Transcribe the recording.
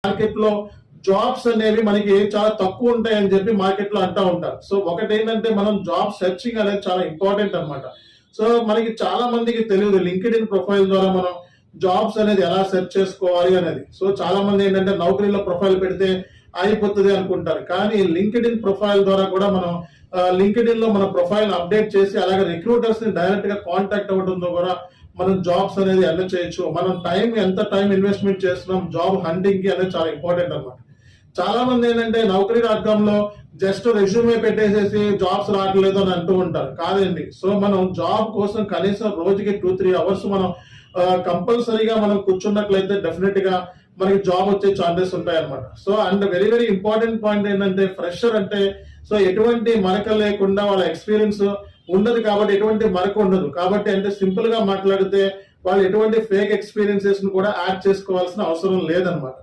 Market లో jobs అనేవి మనకి చాలా తక్కువ ఉంటాయని చెప్పి మార్కెట్ లో అంటూ ఉంటారు. సో ఒకటి ఏంటంటే మనం జాబ్ సెర్చింగ్ అనేది చాలా ఇంపార్టెంట్ అన్నమాట. సో మనకి చాలా మందికి తెలియదు లింక్డ్ ఇన్ ప్రొఫైల్ ద్వారా మనం జాబ్స్ అనేది ఎలా సెర్చ్ చేసుకోవాలి అనేది. సో చాలా మంది ఏంటంటే నౌకరీలో ప్రొఫైల్ పెడితే అయిపోతుంది అనుకుంటారు, కానీ లింక్డ్ ఇన్ ప్రొఫైల్ ద్వారా కూడా మనం లింక్డ్ ఇన్ లో మన ప్రొఫైల్ అప్డేట్ చేసి అలాగే రిక్రూటర్స్ ని డైరెక్ట్ గా కాంటాక్ట్ అవ్వడంతో కూడా మనం జాబ్స్ అనేది ఎర్న్ చేయొచ్చు. మనం ఎంత టైం ఇన్వెస్ట్మెంట్ చేస్తున్నాం జాబ్ హంటింగ్ కి అనేది చాలా ఇంపార్టెంట్ అన్నమాట. చాలా మంది ఏంటంటే Naukri.com లో జస్ట్ రెజ్యూమే పెట్టేసేసి జాబ్స్ రావట్లేదు అని అంటూ ఉంటారు. కాదండి. సో మనం జాబ్ కోసం కనీసం రోజుకి 2-3 అవర్స్ మనం కంపల్సరీగా మనం కూర్చున్నట్లయితే డెఫినెట్ గా మనకి జాబ్ వచ్చే ఛాన్సెస్ ఉంటాయి అనమాట. So and very very important point ఏంటంటే ఫ్రెషర్ అంటే సో ఎటువంటి మరక లేకుండా వాళ్ళ ఎక్స్పీరియన్స్ ఉండదు కాబట్టి ఎటువంటి మరక ఉండదు కాబట్టి అంటే సింపుల్ గా మాట్లాడితే వాళ్ళు ఎటువంటి ఫేక్ ఎక్స్పీరియన్సెస్ ను కూడా యాడ్ చేసుకోవాల్సిన అవసరం లేదనమాట.